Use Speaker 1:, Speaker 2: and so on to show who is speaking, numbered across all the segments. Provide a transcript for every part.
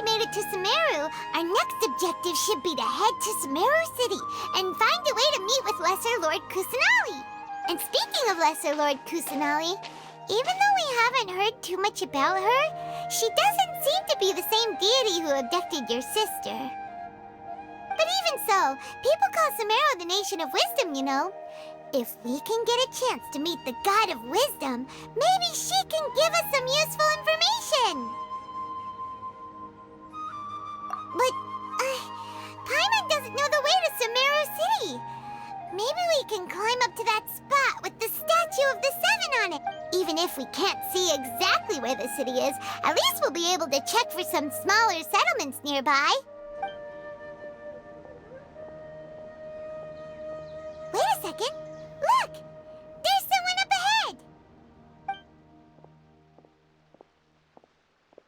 Speaker 1: made it to Sumeru, our next objective should be to head to Sumeru City and find a way to meet with Lesser Lord Kusanali. And speaking of Lesser Lord Kusanali, even though we haven't heard too much about her, she doesn't seem to be the same deity who abducted your sister. But even so, people call Sumeru the Nation of Wisdom, you know. If we can get a chance to meet the God of Wisdom, maybe she can give us some useful information. But, Paimon doesn't know the way to Sumeru City. Maybe we can climb up to that spot with the statue of the Seven on it. Even if we can't see exactly where the city is, at least we'll be able to check for some smaller settlements nearby. Wait a second. Look! There's someone up ahead!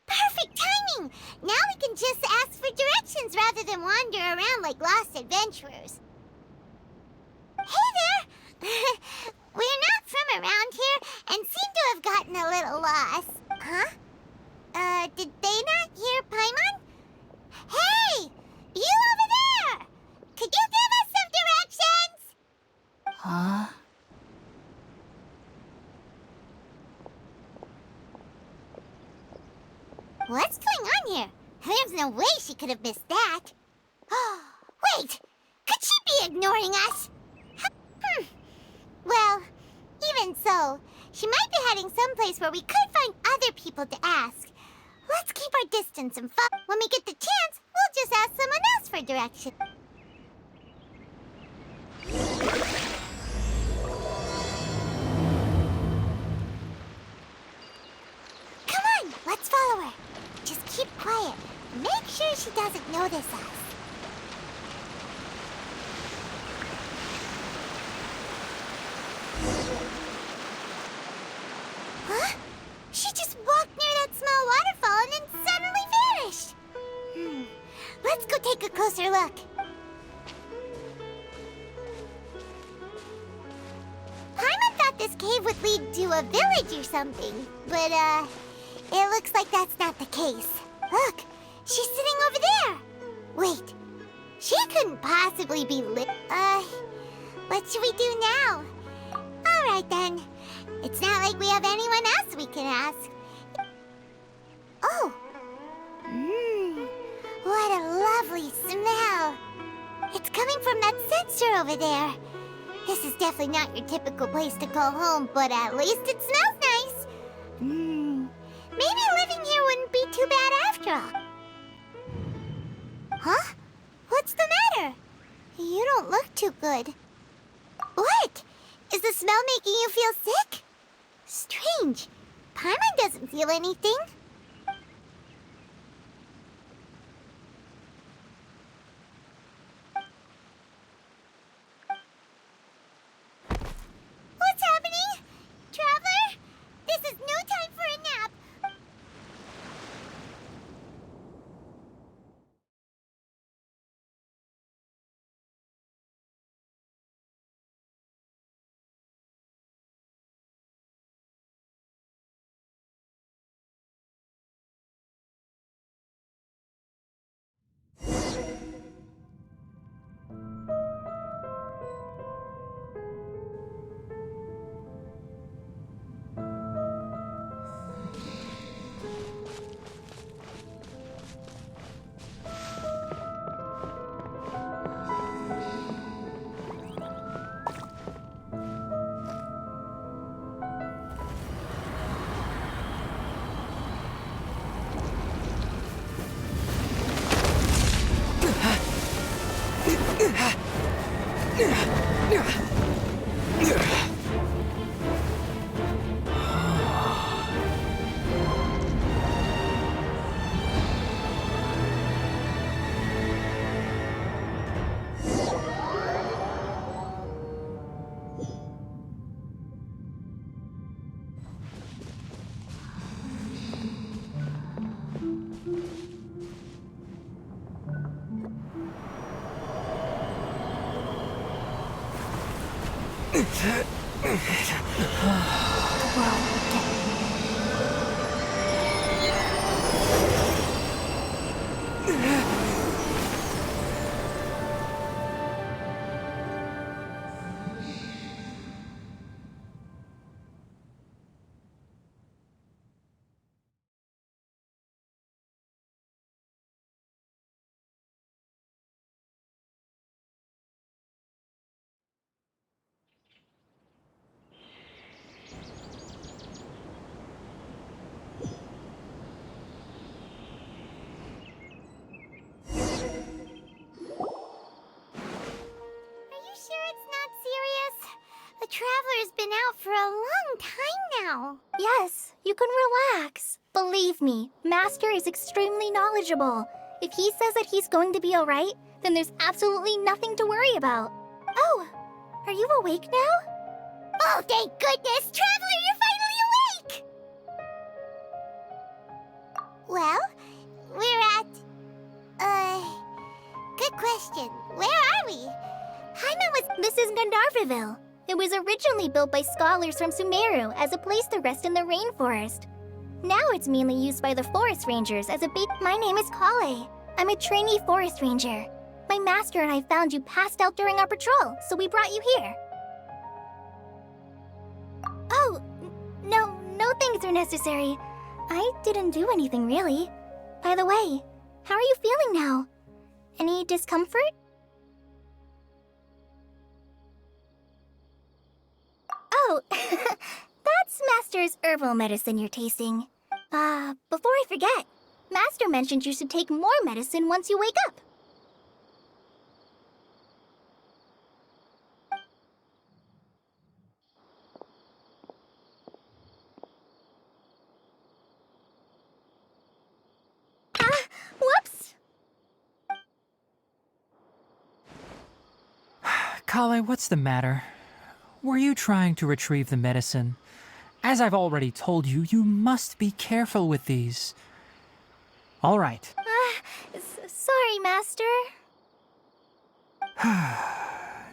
Speaker 1: Perfect timing! Now we can just ask for directions rather than wander around like lost adventurers. Hey there! We're not from around here and seem to have gotten a little lost. Huh? Did they not hear Paimon? Hey! You over there! Could you give us some directions?
Speaker 2: Huh?
Speaker 1: What's going on here? There's no way she could have missed that. Oh, wait! Could she be ignoring us? Well, even so, she might be heading someplace where we could find other people to ask. Let's keep our distance and when we get the chance, we'll just ask someone else for direction. Come on, let's follow her. Just keep quiet. Make sure she doesn't notice us. Huh? She just walked near that small waterfall and then suddenly vanished. Let's go take a closer look. Paimon thought this cave would lead to a village or something, but it looks like that's not the case. Look, she's sitting over there. Wait, she couldn't possibly be what should we do now? All right then. It's not like we have anyone else we can ask. Oh! What a lovely smell! It's coming from that sensor over there. This is definitely not your typical place to call home, but at least it smells nice. Maybe living here wouldn't be too bad after all. Huh? What's the matter? You don't look too good. What? Is the smell making you feel sick? Strange. Paimon doesn't feel anything. What's happening? Traveler? This is no time for a nap. The Traveler's been out for a long time now.
Speaker 2: Yes, you can relax. Believe me, Master is extremely knowledgeable. If he says that he's going to be alright, then there's absolutely nothing to worry about. Oh, are you awake now?
Speaker 1: Oh, thank goodness! Traveler, you're finally awake! Well, we're at... good question. Where are we? Paimon was...
Speaker 2: This is Gandharvaville. It was originally built by scholars from Sumeru as a place to rest in the rainforest. Now it's mainly used by the forest rangers as a base. My name is Kale. I'm a trainee forest ranger. My master and I found you passed out during our patrol, so we brought you here. Oh, no things are necessary. I didn't do anything really. By the way, how are you feeling now? Any discomfort? Oh, that's Master's herbal medicine you're tasting. Before I forget, Master mentioned you should take more medicine once you wake up. Whoops!
Speaker 3: Kale, what's the matter? Were you trying to retrieve the medicine? As I've already told you, you must be careful with these. All right.
Speaker 2: Sorry, Master.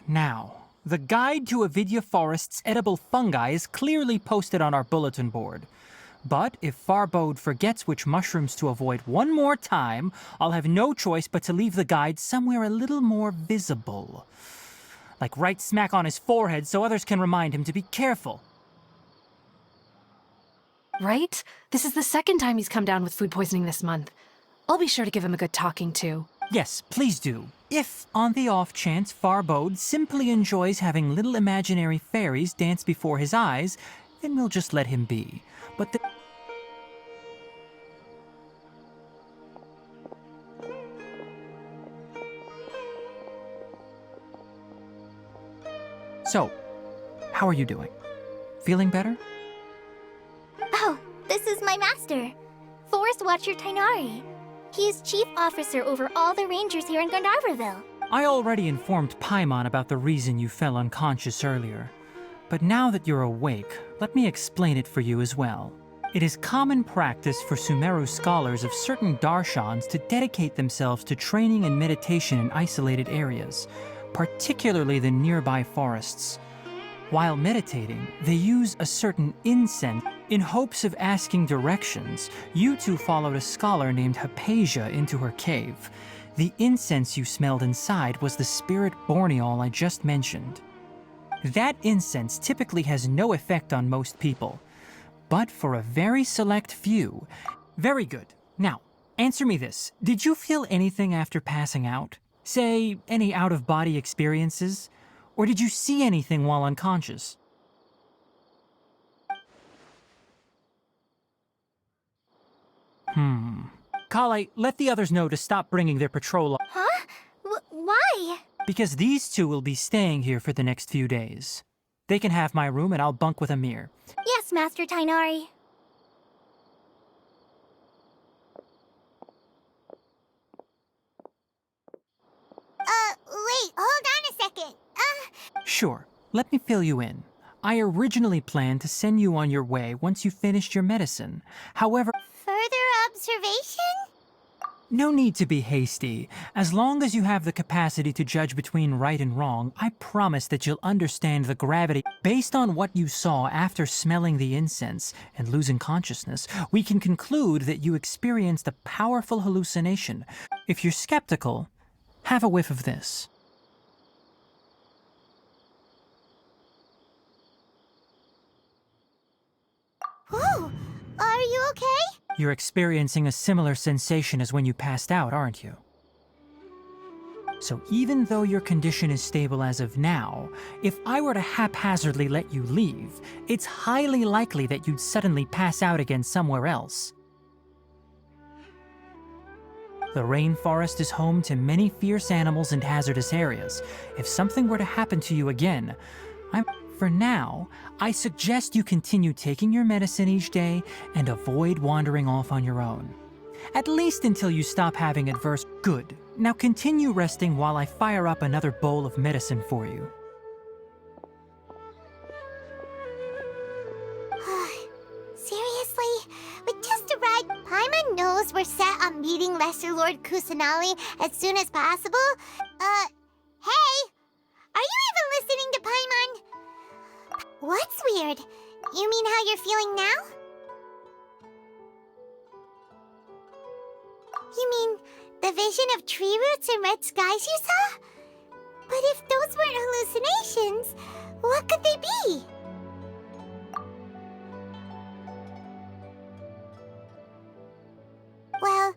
Speaker 3: Now, the guide to Avidya Forest's edible fungi is clearly posted on our bulletin board. But if Farbode forgets which mushrooms to avoid one more time, I'll have no choice but to leave the guide somewhere a little more visible. Like right smack on his forehead so others can remind him to be careful.
Speaker 4: Right? This is the second time he's come down with food poisoning this month. I'll be sure to give him a good talking to.
Speaker 3: Yes, please do. If, on the off chance, Farbode simply enjoys having little imaginary fairies dance before his eyes, then we'll just let him be. But the... So, how are you doing? Feeling better?
Speaker 2: Oh, this is my master, Forest Watcher Tainari. He is chief officer over all the rangers here in Gandharvaville.
Speaker 3: I already informed Paimon about the reason you fell unconscious earlier. But now that you're awake, let me explain it for you as well. It is common practice for Sumeru scholars of certain darshans to dedicate themselves to training and meditation in isolated areas, particularly the nearby forests. While meditating, they use a certain incense. In hopes of asking directions, you two followed a scholar named Hypatia into her cave. The incense you smelled inside was the spirit borneol I just mentioned. That incense typically has no effect on most people, but for a very select few. Very good. Now, answer me this. Did you feel anything after passing out? Say, any out-of-body experiences? Or did you see anything while unconscious? Kale, let the others know to stop bringing their patrol.
Speaker 2: Huh? Why?
Speaker 3: Because these two will be staying here for the next few days. They can have my room and I'll bunk with Amir.
Speaker 2: Yes, Master Tainari.
Speaker 1: Wait, hold on a second.
Speaker 3: Sure, let me fill you in. I originally planned to send you on your way once you finished your medicine. However...
Speaker 1: Further observation?
Speaker 3: No need to be hasty. As long as you have the capacity to judge between right and wrong, I promise that you'll understand the gravity. Based on what you saw after smelling the incense and losing consciousness, we can conclude that you experienced a powerful hallucination. If you're skeptical, have a whiff of this.
Speaker 1: Whoa! Are you okay?
Speaker 3: You're experiencing a similar sensation as when you passed out, aren't you? So even though your condition is stable as of now, if I were to haphazardly let you leave, it's highly likely that you'd suddenly pass out again somewhere else. The rainforest is home to many fierce animals and hazardous areas. If something were to happen to you again, For now, I suggest you continue taking your medicine each day and avoid wandering off on your own. At least until you stop having adverse. Good. Now continue resting while I fire up another bowl of medicine for you.
Speaker 1: Seriously? We just arrived. Paimon knows we're set on meeting Lesser Lord Kusanali as soon as possible. Hey! Are you even listening to Paimon? What's weird? You mean how you're feeling now? You mean the vision of tree roots and red skies you saw? But if those weren't hallucinations, what could they be? Well,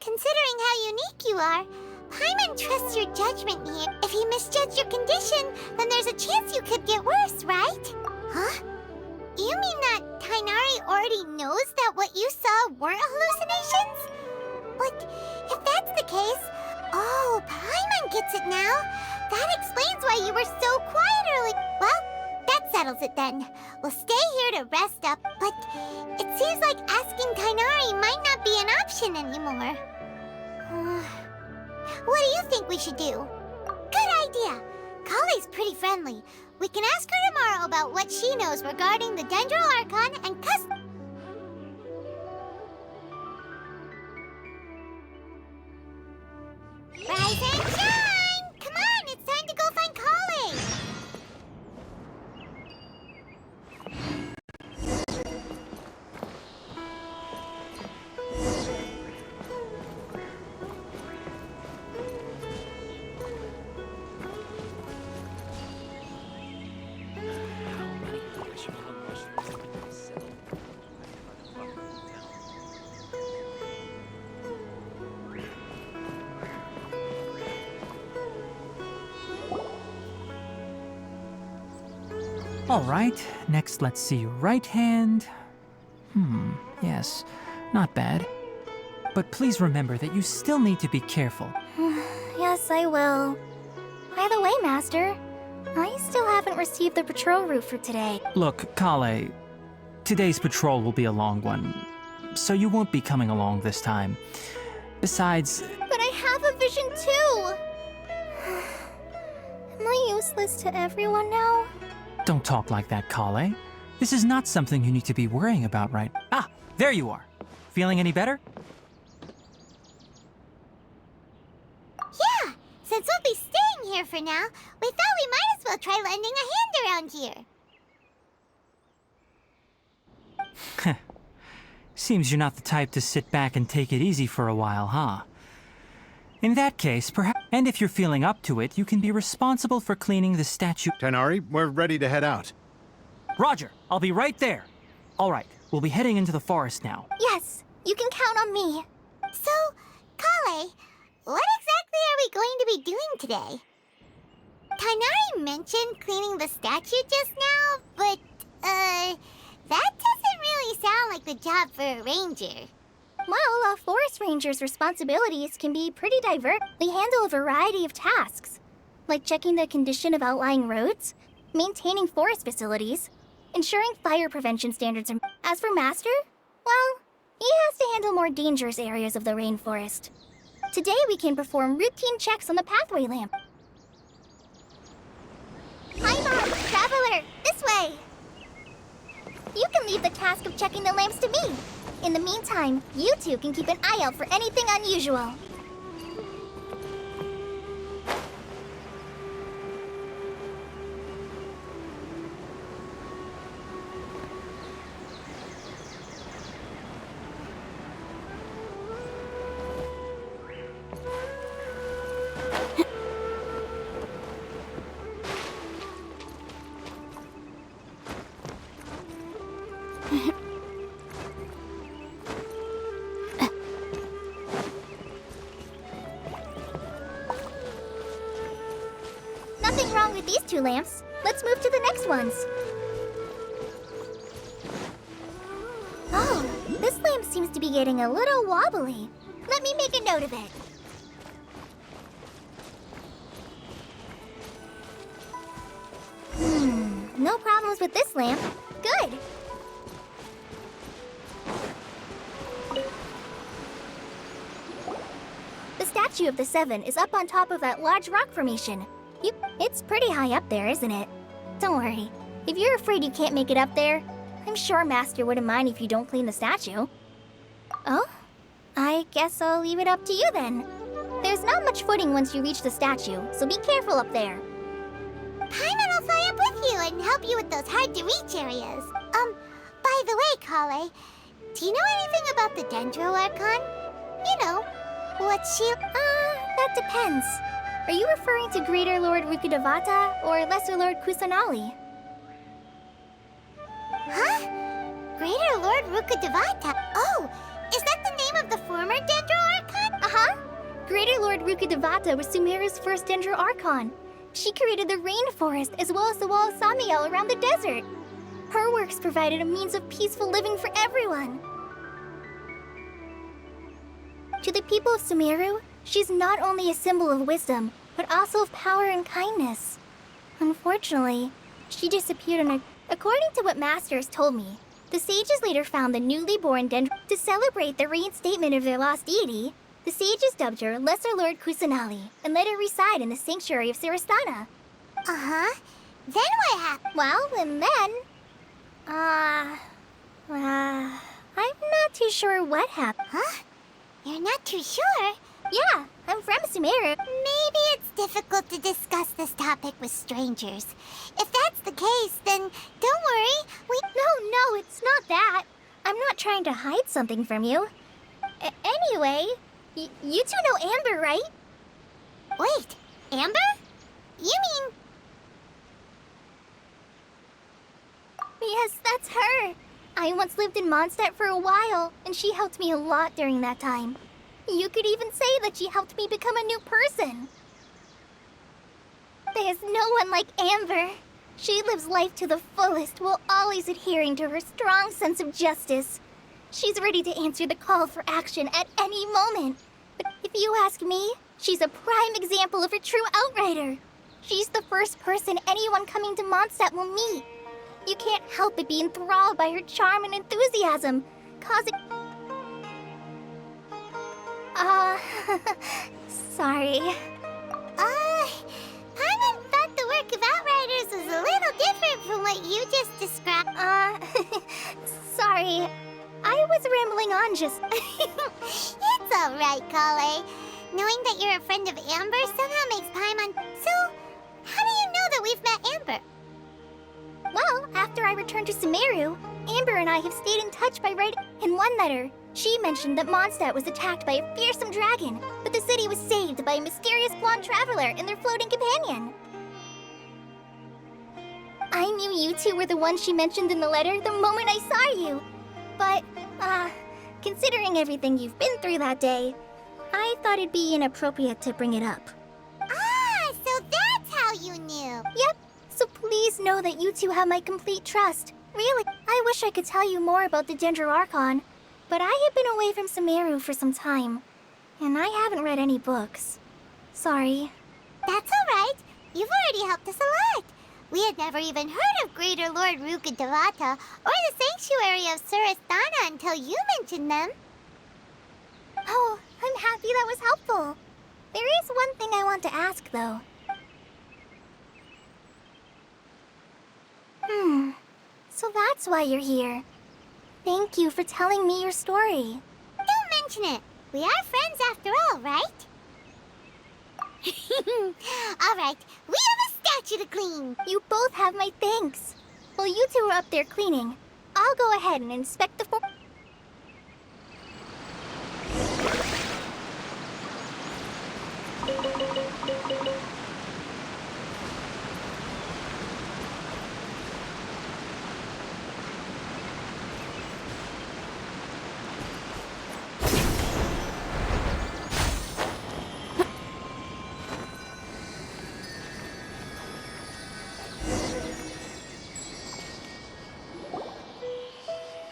Speaker 1: considering how unique you are, Paimon trusts your judgment here. If you misjudge your condition, then there's a chance you could get worse, right? Huh? You mean that Tainari already knows that what you saw weren't hallucinations? But if that's the case, oh, Paimon gets it now. That explains why you were so quiet early. Well, that settles it then. We'll stay here to rest up, but it seems like asking Tainari might not be an option anymore. What do you think we should do? Good idea. Kale's pretty friendly. We can ask her tomorrow about what she knows regarding the Dendral Archon and Rise and shine! Come on, it's time to go find Kale!
Speaker 3: All right, next let's see, right hand. Yes, not bad. But please remember that you still need to be careful.
Speaker 2: Yes, I will. By the way, Master, I still haven't received the patrol route for today.
Speaker 3: Look, Kale, today's patrol will be a long one, so you won't be coming along this time. Besides...
Speaker 2: But I have a vision too! Am I useless to everyone now?
Speaker 3: Don't talk like that, Kale. This is not something you need to be worrying about, right? Ah, there you are. Feeling any better?
Speaker 1: Yeah, since we'll be staying here for now, we thought we might as well try lending a hand around here.
Speaker 3: Seems you're not the type to sit back and take it easy for a while, huh? In that case, perhaps... And if you're feeling up to it, you can be responsible for cleaning the statue...
Speaker 5: Tainari, we're ready to head out.
Speaker 3: Roger, I'll be right there. All right, we'll be heading into the forest now.
Speaker 2: Yes, you can count on me.
Speaker 1: So, Kale, what exactly are we going to be doing today? Tainari mentioned cleaning the statue just now, but, that doesn't really sound like the job for a ranger.
Speaker 2: Well, a forest ranger's responsibilities can be pretty diverse. We handle a variety of tasks, like checking the condition of outlying roads, maintaining forest facilities, ensuring fire prevention standards. As for Master, well, he has to handle more dangerous areas of the rainforest. Today we can perform routine checks on the pathway lamp. Hi, Mom! Traveler, this way! You can leave leave the task of checking the lamps to me. In the meantime, you two can keep an eye out for anything unusual. Nothing wrong with these two lamps. Let's move to the next ones. Oh, this lamp seems to be getting a little wobbly. Let me make a note of it. No problems with this lamp. Good. The statue of the Seven is up on top of that large rock formation. It's pretty high up there, isn't it? Don't worry. If you're afraid you can't make it up there, I'm sure Master wouldn't mind if you don't clean the statue. Oh? I guess I'll leave it up to you then. There's not much footing once you reach the statue, so be careful up there.
Speaker 1: Paimon will fly up with you and help you with those hard-to-reach areas. By the way, Kale, do you know anything about the Dendro Archon? You know, what she...
Speaker 2: That depends. Are you referring to Greater Lord Rukkhadevata or Lesser Lord Kusanali?
Speaker 1: Huh? Greater Lord Rukkhadevata? Oh, is that the name of the former Dendro Archon?
Speaker 2: Uh-huh. Greater Lord Rukkhadevata was Sumeru's first Dendro Archon. She created the rainforest as well as the wall of Samiel around the desert. Her works provided a means of peaceful living for everyone. To the people of Sumeru, she's not only a symbol of wisdom, but also of power and kindness. Unfortunately, she disappeared According to what Master has told me, the sages later found the newly born Dendro. To celebrate the reinstatement of their lost deity, the sages dubbed her Lesser Lord Kusanali and let her reside in the sanctuary of Siristana.
Speaker 1: Uh-huh. Then what happened?
Speaker 2: Well, and then... I'm not too sure what happened.
Speaker 1: Huh? You're not too sure?
Speaker 2: Yeah, I'm from Sumeru.
Speaker 1: Maybe it's difficult to discuss this topic with strangers. If that's the case, then don't worry.
Speaker 2: No, it's not that. I'm not trying to hide something from you. Anyway, you two know Amber, right?
Speaker 1: Wait, Amber? You mean...
Speaker 2: Yes, that's her. I once lived in Mondstadt for a while, and she helped me a lot during that time. You could even say that she helped me become a new person. There's no one like Amber. She lives life to the fullest while always adhering to her strong sense of justice. She's ready to answer the call for action at any moment. But if you ask me, she's a prime example of a true outrider. She's the first person anyone coming to Mondstadt will meet. You can't help but be enthralled by her charm and enthusiasm, causing... Sorry.
Speaker 1: Paimon thought the work of Outriders was a little different from what you just described.
Speaker 2: Sorry. I was rambling on just...
Speaker 1: It's alright, Kale. Knowing that you're a friend of Amber somehow makes Paimon... So, how do you know that we've met Amber?
Speaker 2: Well, after I returned to Sumeru, Amber and I have stayed in touch by writing. In one letter, she mentioned that Mondstadt was attacked by a fearsome dragon, but the city was saved by a mysterious blonde traveler and their floating companion. I knew you two were the ones she mentioned in the letter the moment I saw you. But, considering everything you've been through that day, I thought it'd be inappropriate to bring it up.
Speaker 1: So that's how you knew.
Speaker 2: Yep. So please know that you two have my complete trust. Really, I wish I could tell you more about the Dendro Archon, but I have been away from Sumeru for some time, and I haven't read any books. Sorry.
Speaker 1: That's alright. You've already helped us a lot. We had never even heard of Greater Lord Rukkhadevata or the Sanctuary of Suristana until you mentioned them.
Speaker 2: Oh, I'm happy that was helpful. There is one thing I want to ask, though. So that's why you're here. Thank you for telling me your story.
Speaker 1: Don't mention it. We are friends after all, right? All right, we have a statue to clean.
Speaker 2: You both have my thanks. While you two are up there cleaning, I'll go ahead and inspect the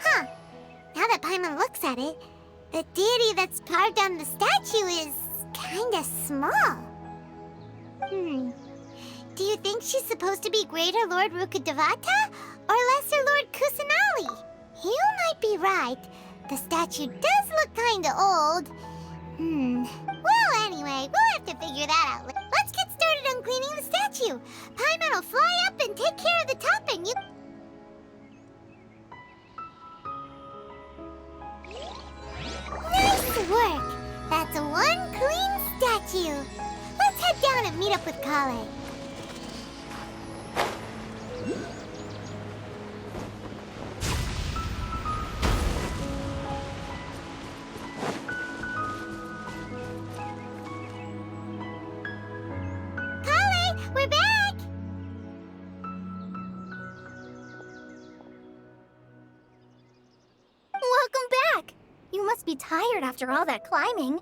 Speaker 1: Huh. Now that Paimon looks at it, the deity that's carved on the statue is kinda small. Do you think she's supposed to be Greater Lord Rukkhadevata or Lesser Lord Kusanali? You might be right. The statue does look kinda old. Well, anyway, we'll have to figure that out. Let's get started on cleaning the statue. Paimon will fly up and take care of the top and you... Nice work! That's one clean statue. Let's head down and meet up with Kale. Kale, we're back!
Speaker 2: Welcome back! You must be tired after all that climbing.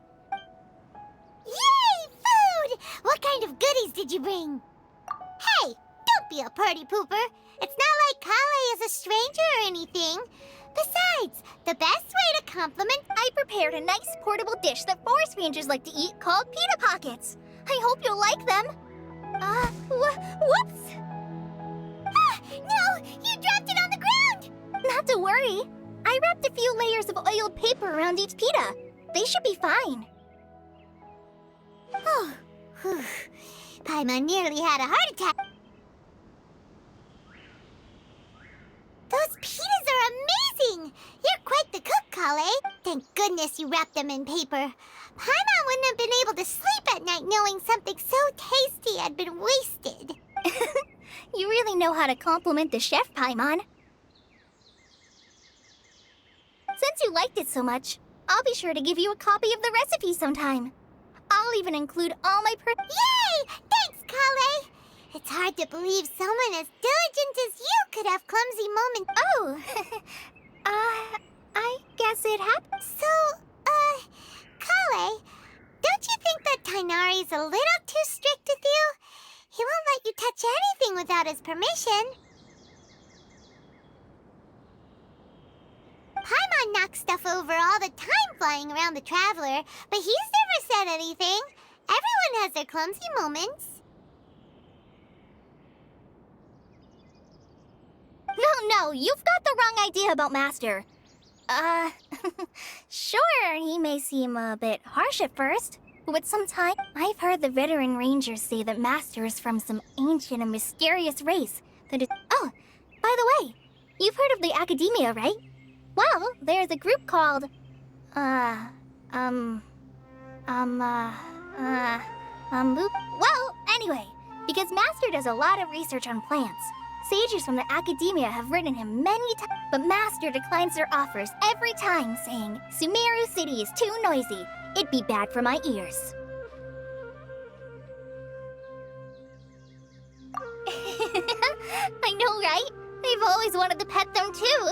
Speaker 1: Yay! Food! What kind of goodies did you bring? Hey, don't be a party pooper. It's not like Kale is a stranger or anything. Besides, the best way to compliment...
Speaker 2: I prepared a nice portable dish that forest rangers like to eat called pita pockets. I hope you'll like them. Whoops!
Speaker 1: Ah, no! You dropped it on the ground!
Speaker 2: Not to worry. I wrapped a few layers of oiled paper around each pita. They should be fine.
Speaker 1: Oh, whew. Paimon nearly had a heart attack. Those pitas are amazing! You're quite the cook, Kale. Thank goodness you wrapped them in paper. Paimon wouldn't have been able to sleep at night knowing something so tasty had been wasted.
Speaker 2: You really know how to compliment the chef, Paimon. Since you liked it so much, I'll be sure to give you a copy of the recipe sometime. I'll even include all my
Speaker 1: Yay! Thanks, Kale! It's hard to believe someone as diligent as you could have clumsy moments.
Speaker 2: Oh, I guess it happened.
Speaker 1: So, Kale, don't you think that Tainari's a little too strict with you? He won't let you touch anything without his permission. Paimon knocks stuff over all the time flying around the Traveler, but he's never said anything. Everyone has their clumsy moments.
Speaker 2: No, you've got the wrong idea about Master. Sure, he may seem a bit harsh at first, but with some time, I've heard the veteran rangers say that Master is from some ancient and mysterious race that is... Oh, by the way, you've heard of the Academia, right? Well, there's a group called... Well, anyway, because Master does a lot of research on plants, sages from the Academia have written him many times, but Master declines their offers every time, saying, Sumeru City is too noisy. It'd be bad for my ears. I know, right? I've always wanted to pet them too.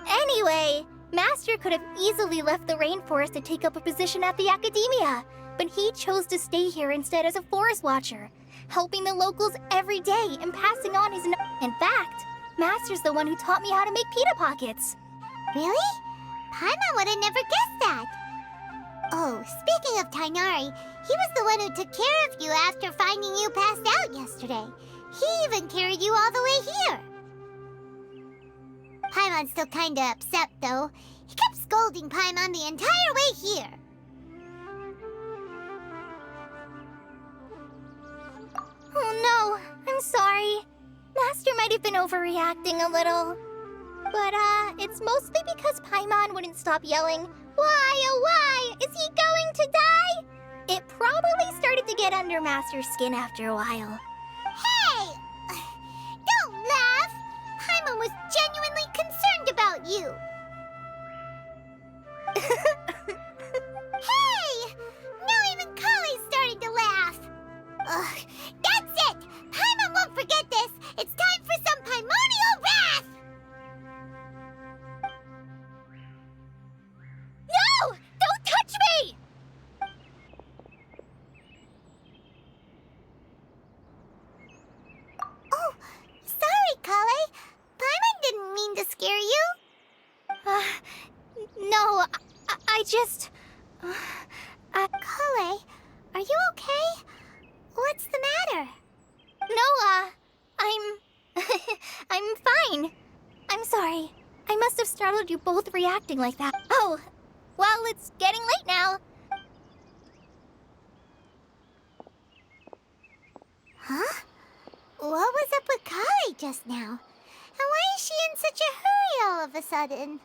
Speaker 2: Anyway, Master could have easily left the rainforest to take up a position at the Academia, but he chose to stay here instead as a forest watcher, helping the locals every day and passing on his... In fact, Master's the one who taught me how to make pita pockets.
Speaker 1: Really? Paimon would have never guessed that. Oh, speaking of Tainari, he was the one who took care of you after finding you passed out yesterday. He even carried you all the way here. Paimon's still kinda upset, though. He kept scolding Paimon the entire way here.
Speaker 2: Oh no, I'm sorry. Master might have been overreacting a little. But, it's mostly because Paimon wouldn't stop yelling, "Why, oh why? Is he going to die?" It probably started to get under Master's skin after a while.
Speaker 1: Hey! Don't laugh! Paimon was genuinely concerned about you. Hey! Now even Kali's starting to laugh. Ugh, that's it! Paimon won't forget this! It's time for some Paimonial wrath!
Speaker 2: No! Don't touch me!
Speaker 1: Oh, sorry, Kale. Paimon didn't mean to scare you.
Speaker 2: No, I just...
Speaker 1: Kale, are you okay? What's the matter?
Speaker 2: No, I'm fine. I'm sorry. I must have startled you both reacting like that. Oh, well, it's getting late now.
Speaker 1: Huh? What was up with Kale just now? And why is she in such a hurry all of a sudden?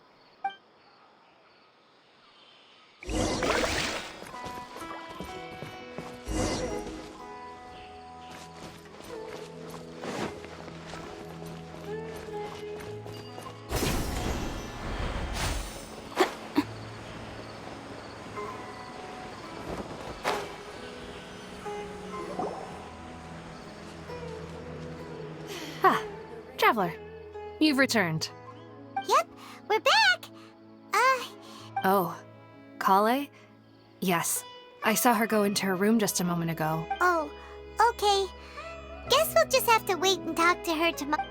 Speaker 4: Ah, Traveler, you've returned.
Speaker 1: Yep, we're back.
Speaker 4: Oh, Kale? Yes, I saw her go into her room just a moment ago.
Speaker 1: Oh, okay. Guess we'll just have to wait and talk to her tomorrow.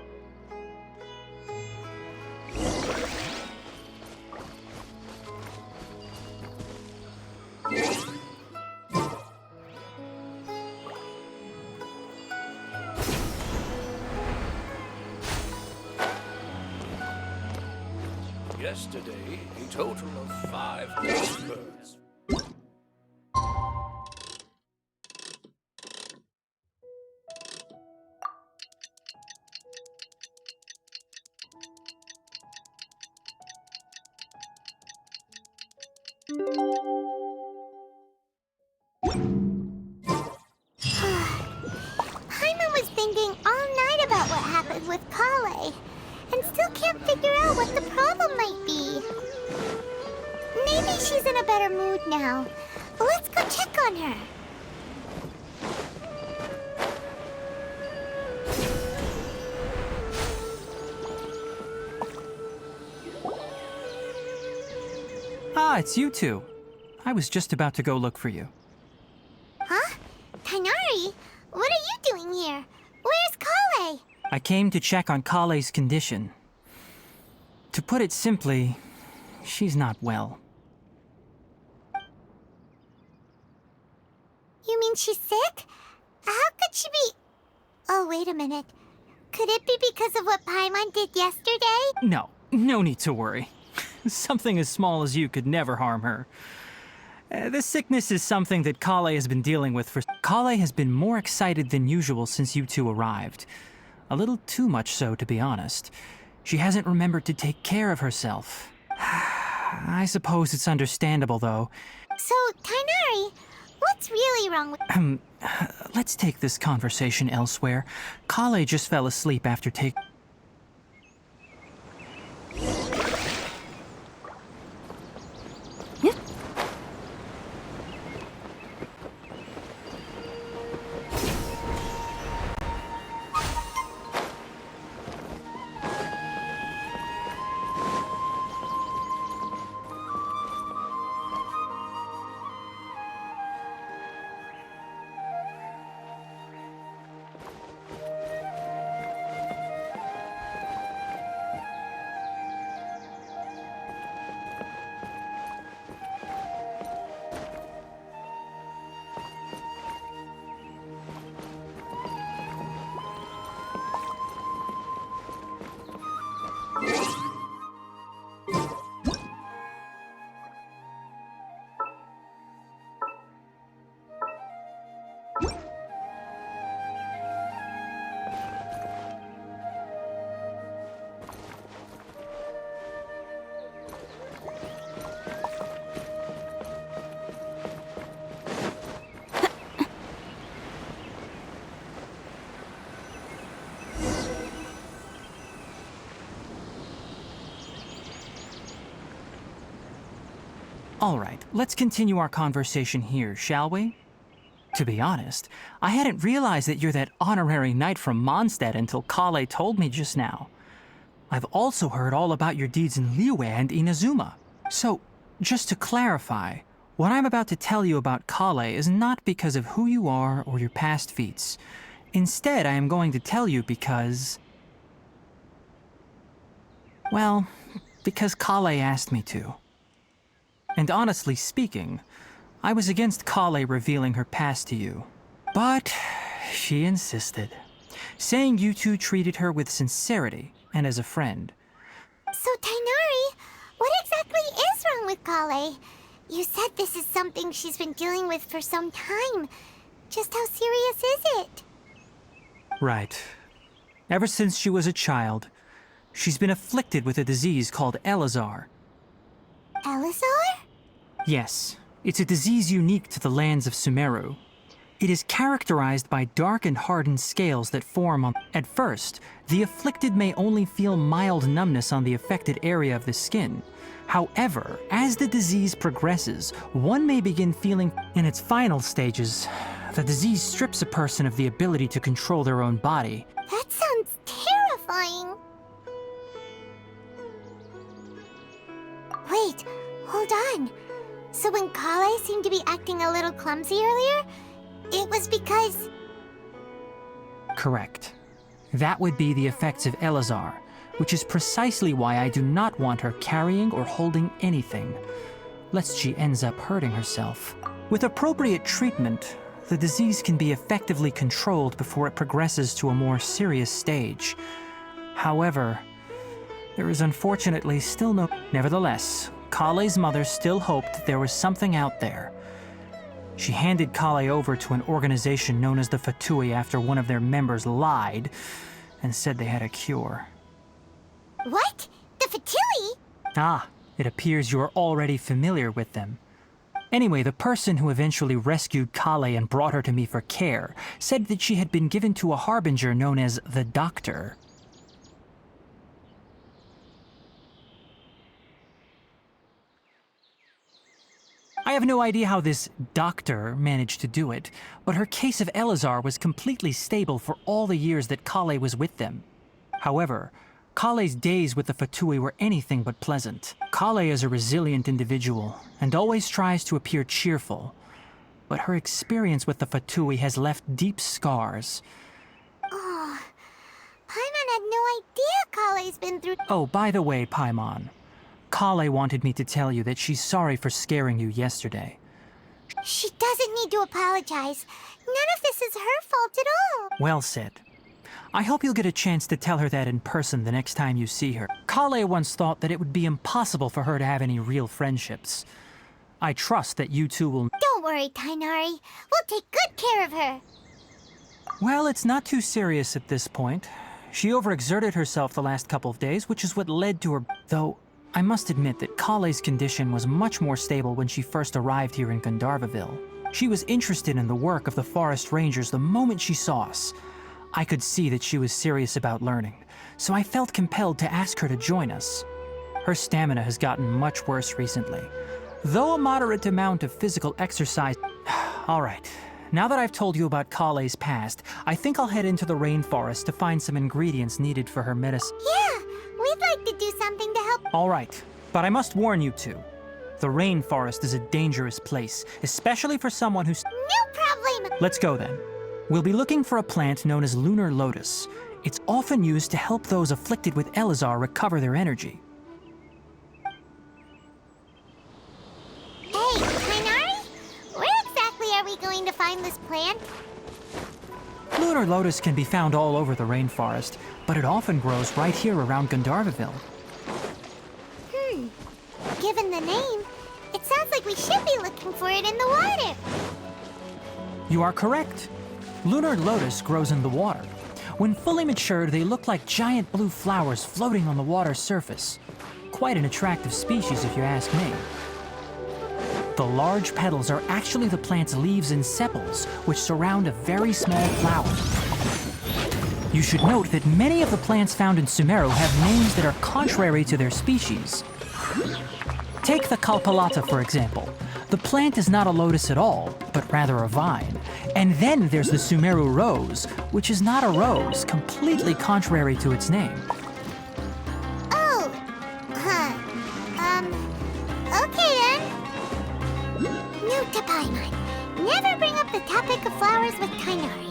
Speaker 6: Yesterday, a total of 5 ghost birds.
Speaker 1: Paimon was thinking all night about what happened with Kale, and still can't figure out what the problem might be. Maybe she's in a better mood now. Let's go check on her.
Speaker 3: Ah, it's you two. I was just about to go look for you.
Speaker 1: Huh? Tainari? What are you doing here? Where's Kale?
Speaker 3: I came to check on Kale's condition. To put it simply, she's not well.
Speaker 1: You mean she's sick? How could she be... Oh, wait a minute. Could it be because of what Paimon did yesterday?
Speaker 3: No need to worry. Something as small as you could never harm her. This sickness is something that Kale has been dealing with for... Kale has been more excited than usual since you two arrived. A little too much so, to be honest. She hasn't remembered to take care of herself. I suppose it's understandable, though.
Speaker 1: So, Tainari, what's really wrong with...
Speaker 3: Let's take this conversation elsewhere. Kale just fell asleep after taking... All right, let's continue our conversation here, shall we? To be honest, I hadn't realized that you're that honorary knight from Mondstadt until Kale told me just now. I've also heard all about your deeds in Liyue and Inazuma. So, just to clarify, what I'm about to tell you about Kale is not because of who you are or your past feats. Instead, I am going to tell you because... well, because Kale asked me to. And honestly speaking, I was against Kale revealing her past to you. But she insisted, saying you two treated her with sincerity and as a friend.
Speaker 1: So, Tainari, what exactly is wrong with Kale? You said this is something she's been dealing with for some time. Just how serious is it?
Speaker 3: Right. Ever since she was a child, she's been afflicted with a disease called Elazar.
Speaker 1: Elazar?
Speaker 3: Yes, it's a disease unique to the lands of Sumeru. It is characterized by dark and hardened scales that form on... At first, the afflicted may only feel mild numbness on the affected area of the skin. However, as the disease progresses, one may begin feeling... In its final stages, the disease strips a person of the ability to control their own body.
Speaker 1: That sounds terrifying. Wait, hold on. So when Kale seemed to be acting a little clumsy earlier, it was because...
Speaker 3: Correct. That would be the effects of Elazar, which is precisely why I do not want her carrying or holding anything, lest she ends up hurting herself. With appropriate treatment, the disease can be effectively controlled before it progresses to a more serious stage. However, there is unfortunately still no... Nevertheless, Kale's mother still hoped that there was something out there. She handed Kale over to an organization known as the Fatui after one of their members lied and said they had a cure.
Speaker 1: What? The Fatui?
Speaker 3: Ah, it appears you are already familiar with them. Anyway, the person who eventually rescued Kale and brought her to me for care said that she had been given to a harbinger known as the Doctor. I have no idea how this doctor managed to do it, but her case of Elazar was completely stable for all the years that Kale was with them. However, Kale's days with the Fatui were anything but pleasant. Kale is a resilient individual and always tries to appear cheerful, but her experience with the Fatui has left deep scars.
Speaker 1: Oh, Paimon had no idea Kale's been through...
Speaker 3: Oh, by the way, Paimon, Kale wanted me to tell you that she's sorry for scaring you yesterday.
Speaker 1: She doesn't need to apologize. None of this is her fault at all.
Speaker 3: Well said. I hope you'll get a chance to tell her that in person the next time you see her. Kale once thought that it would be impossible for her to have any real friendships. I trust that you two will...
Speaker 1: Don't worry, Tainari. We'll take good care of her.
Speaker 3: Well, it's not too serious at this point. She overexerted herself the last couple of days, which is what led to her... Though, I must admit that Kale's condition was much more stable when she first arrived here in Gandharvaville. She was interested in the work of the forest rangers the moment she saw us. I could see that she was serious about learning, so I felt compelled to ask her to join us. Her stamina has gotten much worse recently, though a moderate amount of physical exercise... All right, now that I've told you about Kale's past, I think I'll head into the rainforest to find some ingredients needed for her medicine.
Speaker 1: Yeah, we'd like to do something to help.
Speaker 3: All right, but I must warn you two. The rainforest is a dangerous place, especially for someone who's...
Speaker 1: No problem.
Speaker 3: Let's go then. We'll be looking for a plant known as lunar lotus. It's often used to help those afflicted with Elazar recover their energy.
Speaker 1: Hey, Tainari? Where exactly are we going to find this plant?
Speaker 3: Lunar lotus can be found all over the rainforest, but it often grows right here around Gandharvaville.
Speaker 1: Given the name, it sounds like we should be looking for it in the water.
Speaker 3: You are correct. Lunar lotus grows in the water. When fully matured, they look like giant blue flowers floating on the water's surface. Quite an attractive species, if you ask me. The large petals are actually the plant's leaves and sepals, which surround a very small flower. You should note that many of the plants found in Sumeru have names that are contrary to their species. Take the Kalpalata, for example. The plant is not a lotus at all, but rather a vine. And then there's the Sumeru rose, which is not a rose, completely contrary to its name.
Speaker 1: Oh, huh. Okay then. Note to Paimon. Never bring up the topic of flowers with Tainari.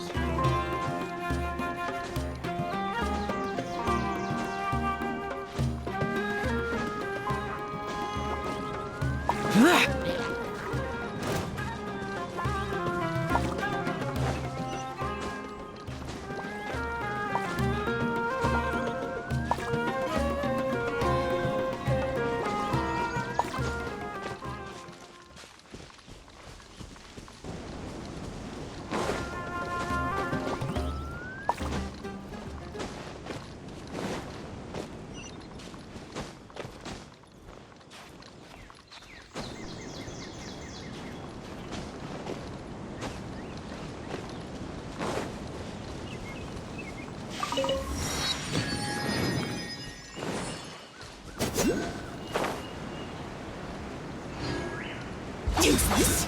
Speaker 7: Useless.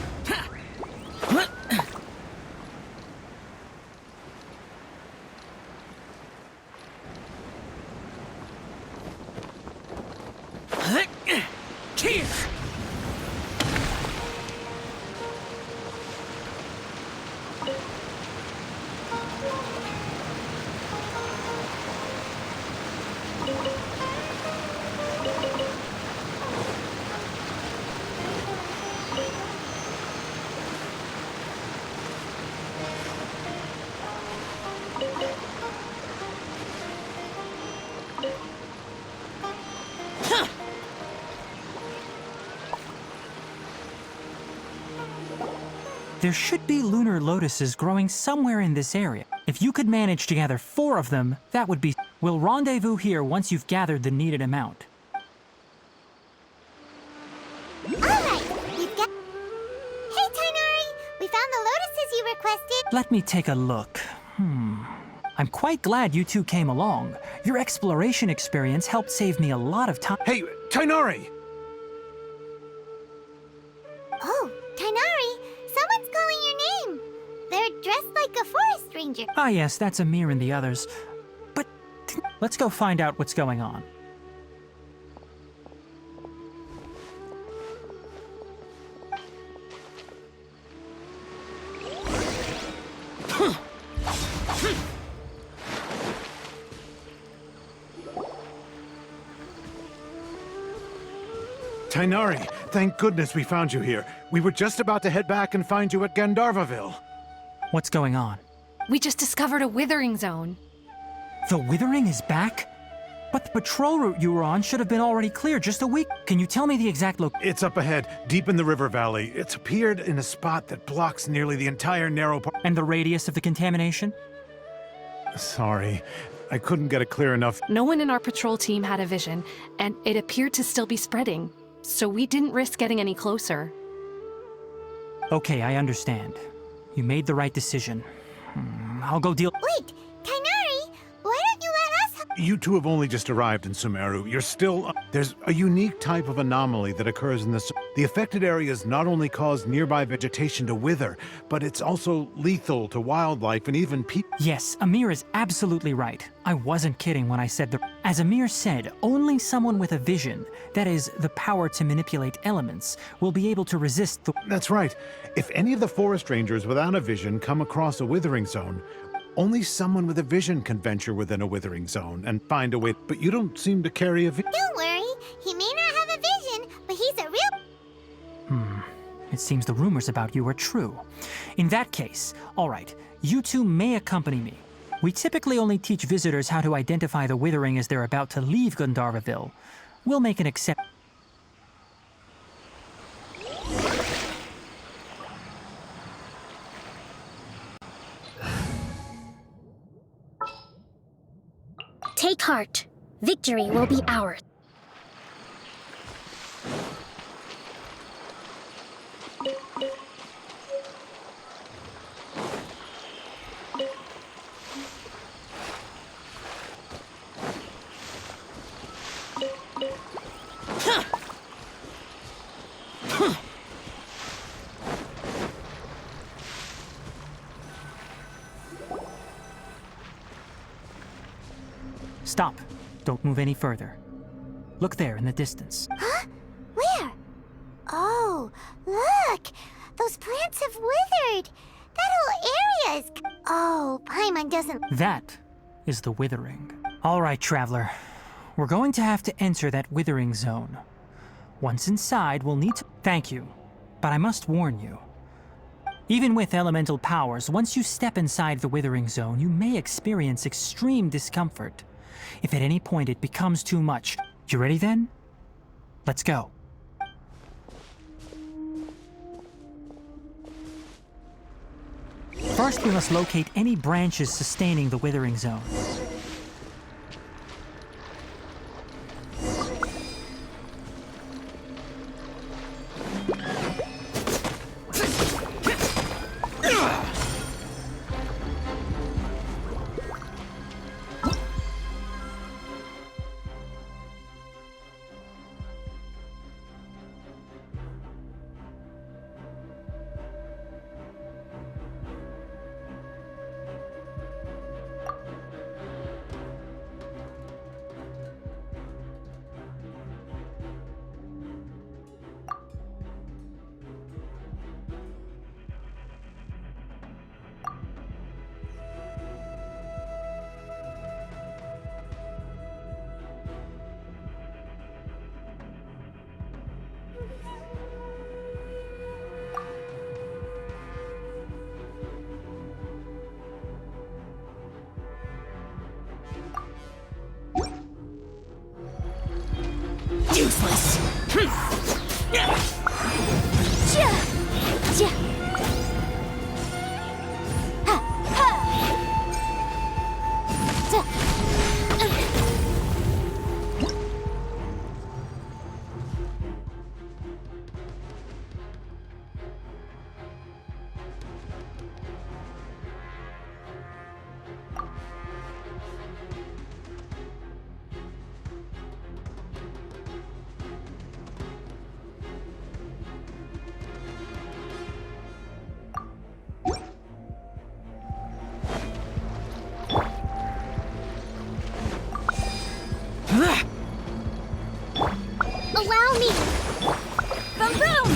Speaker 7: Here.
Speaker 3: There should be lunar lotuses growing somewhere in this area. If you could manage to gather 4 of them, that would be... We'll rendezvous here once you've gathered the needed amount.
Speaker 1: Alright, we've got... Hey, Tainari! We found the lotuses you requested.
Speaker 3: Let me take a look. I'm quite glad you two came along. Your exploration experience helped save me a lot of time.
Speaker 5: Hey, Tainari!
Speaker 1: Oh, Tainari! Someone's calling your name! They're dressed like a forest ranger.
Speaker 3: Ah yes, that's Amir and the others. But let's go find out what's going on.
Speaker 5: Tainari, thank goodness we found you here. We were just about to head back and find you at Gandharvaville.
Speaker 3: What's going on?
Speaker 4: We just discovered a withering zone.
Speaker 3: The withering is back? But the patrol route you were on should have been already cleared just a week. Can you tell me the exact
Speaker 5: It's up ahead, deep in the river valley. It's appeared in a spot that blocks nearly the entire narrow part.
Speaker 3: and the radius of the contamination?
Speaker 5: Sorry, I couldn't get it clear enough.
Speaker 4: No one in our patrol team had a vision, and it appeared to still be spreading. So we didn't risk getting any closer.
Speaker 3: Okay, I understand. You made the right decision. I'll go deal...
Speaker 1: Wait, Tainari! Why don't you let us...
Speaker 5: You two have only just arrived in Sumeru. You're still... There's a unique type of anomaly that occurs in this. The affected areas not only cause nearby vegetation to wither, but it's also lethal to wildlife and even people.
Speaker 3: Yes, Amir is absolutely right. I wasn't kidding when I said the... As Amir said, only someone with a vision, that is, the power to manipulate elements, will be able to resist the...
Speaker 5: That's right. If any of the forest rangers without a vision come across a withering zone, only someone with a vision can venture within a withering zone and find a way. But you don't seem to carry a vision.
Speaker 1: Don't worry, he may not have a vision, but he's a real...
Speaker 3: It seems the rumors about you are true. In that case, all right, you two may accompany me. We typically only teach visitors how to identify the withering as they're about to leave Gandharvaville. We'll make an exception.
Speaker 2: Take heart. Victory will be ours.
Speaker 3: Stop. Don't move any further. Look there in the distance.
Speaker 1: Huh? Where? Oh, look! Those plants have withered! That whole area is... Oh, Paimon doesn't...
Speaker 3: That is the withering. All right, traveler. We're going to have to enter that withering zone. Once inside, we'll need to... Thank you, but I must warn you. Even with elemental powers, once you step inside the withering zone, you may experience extreme discomfort. If at any point it becomes too much, you ready then? Let's go. First, we must locate any branches sustaining the withering zone.
Speaker 2: Useless!
Speaker 1: Allow me! Boom boom!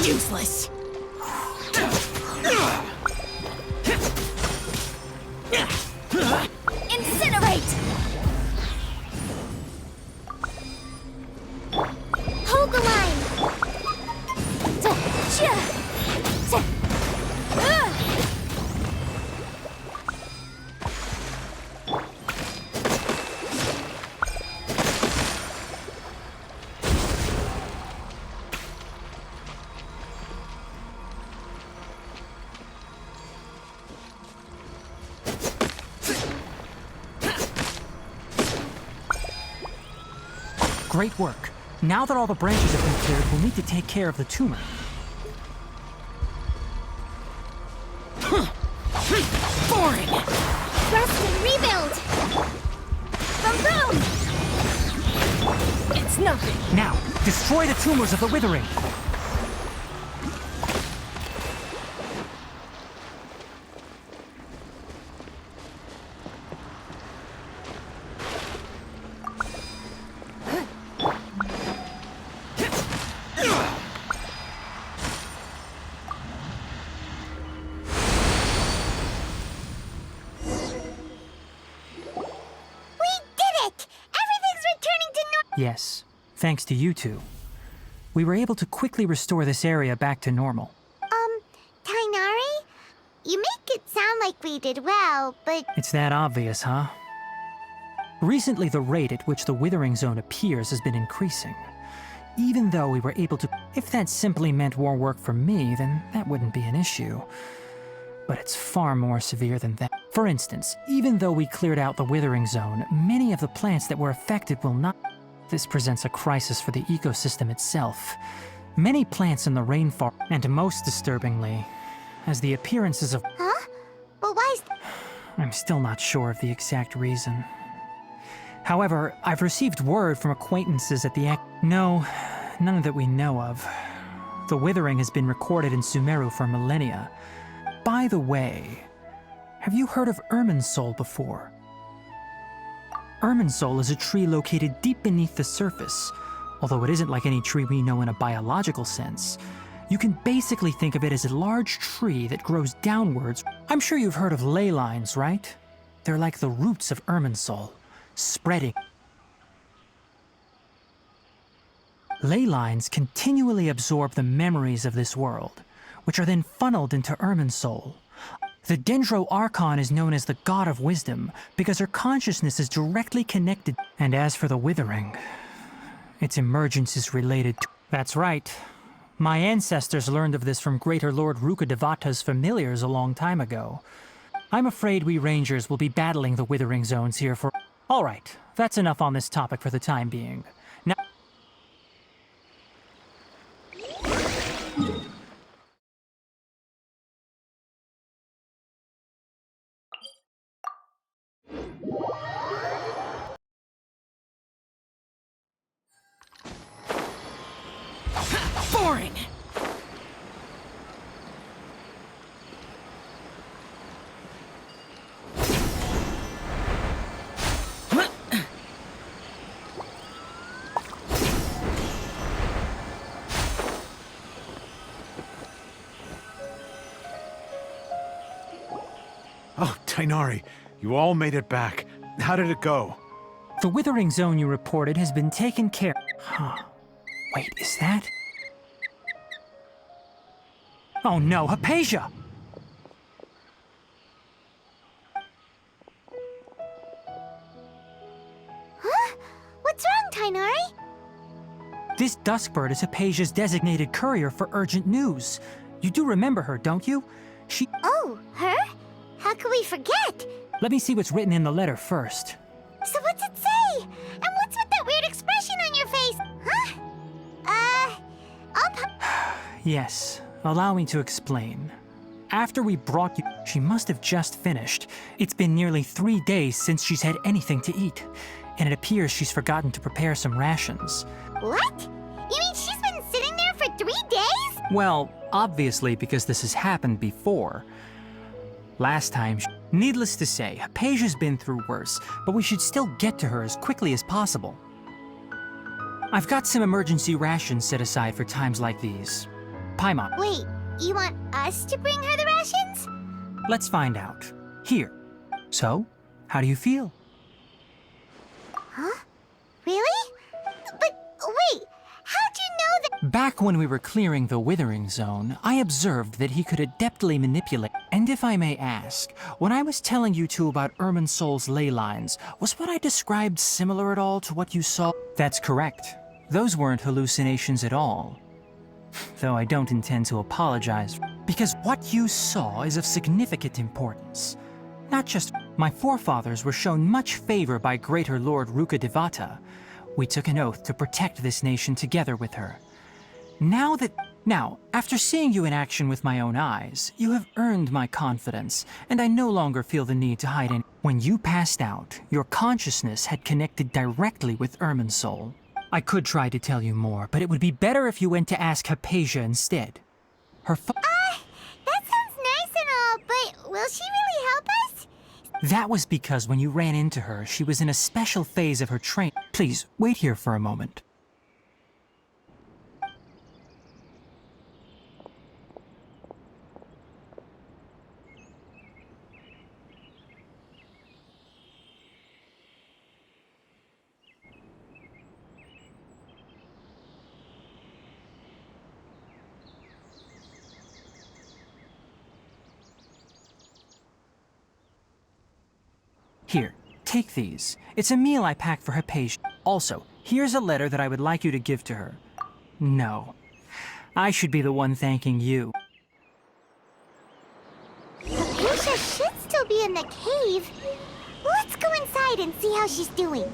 Speaker 2: Useless! Incinerate!
Speaker 1: Hold the line!
Speaker 3: Great work. Now that all the branches have been cleared, we'll need to take care of the tumor.
Speaker 2: Boring!
Speaker 1: Rest and rebuild! Boom boom!
Speaker 2: It's nothing!
Speaker 3: Now, destroy the tumors of the withering!
Speaker 1: We did it! Everything's returning to normal!
Speaker 3: Yes, thanks to you two. we were able to quickly restore this area back to normal.
Speaker 1: Tainari? You make it sound like we did well, but
Speaker 3: It's that obvious, huh? Recently, the rate at which the Withering Zone appears has been increasing. Even though we were able to... If that simply meant more work for me, then that wouldn't be an issue. But it's far more severe than that. For instance, even though we cleared out the Withering Zone, many of the plants that were affected will not... This presents a crisis for the ecosystem itself. Many plants in the rainforest, and most disturbingly, as the appearances of...
Speaker 1: huh? But why is...
Speaker 3: I'm still not sure of the exact reason. However, I've received word from acquaintances at the No, none that we know of. The Withering has been recorded in Sumeru for millennia. By the way, have you heard of Irminsul before? Irminsul is a tree located deep beneath the surface. Although it isn't like any tree we know in a biological sense. You can basically think of it as a large tree that grows downwards. I'm sure you've heard of ley lines, right? They're like the roots of Irminsul, spreading. Ley lines continually absorb the memories of this world, which are then funneled into Irminsul. The Dendro Archon is known as the God of Wisdom because her consciousness is directly connected. And as for the Withering, its emergence is related to... That's right. My ancestors learned of this from Greater Lord Rukkhadevata's familiars a long time ago. I'm afraid we Rangers will be battling the Withering Zones here for... All right, that's enough on this topic for the time being. Now...
Speaker 4: Boring!
Speaker 5: Oh, Tainari, you all made it back. How did it go?
Speaker 3: The Withering Zone you reported has been taken care... Huh. Wait, is that... Oh no, Hypatia!
Speaker 1: Huh? What's wrong, Tainari?
Speaker 3: This Duskbird is Hypatia's designated courier for urgent news. You do remember her, don't you? She...
Speaker 1: Oh, her? How could we forget?
Speaker 3: Let me see what's written in the letter first.
Speaker 1: So what's it say? And what's with that weird expression on your face? Huh?
Speaker 3: Yes, allow me to explain. After we brought you... She must have just finished. It's been nearly 3 days since she's had anything to eat. And it appears she's forgotten to prepare some rations.
Speaker 1: What? You mean she's been sitting there for 3 days?
Speaker 3: Well, obviously because this has happened before. Last time... Needless to say, Hypatia's been through worse, but we should still get to her as quickly as possible. I've got some emergency rations set aside for times like these. Paimon,
Speaker 1: Wait, you want us to bring her the rations?
Speaker 3: let's find out. Here. So, how do you feel?
Speaker 1: Huh? Really? But wait, how'd you know that?
Speaker 3: Back when we were clearing the Withering Zone, I observed that he could adeptly manipulate. And if I may ask, when I was telling you two about Irminsul's ley lines, was what I described similar at all to what you saw? That's correct. Those weren't hallucinations at all. Though I don't intend to apologize, because what you saw is of significant importance. Not just my forefathers were shown much favor by Greater Lord Rukkhadevata. We took an oath to protect this nation together with her. Now, after seeing you in action with my own eyes, you have earned my confidence, and I no longer feel the need to hide any. When you passed out, your consciousness had connected directly with Irminsul. I could try to tell you more, but it would be better if you went to ask Hypatia instead. Her
Speaker 1: That sounds nice and all, but will she really help us?
Speaker 3: That was because when you ran into her, she was in a special phase of her training. Please, wait here for a moment. Take these. It's a meal I packed for her patient. Also, here's a letter that I would like you to give to her. No. I should be the one thanking you.
Speaker 1: Hypatia should still be in the cave. Let's go inside and see how she's doing.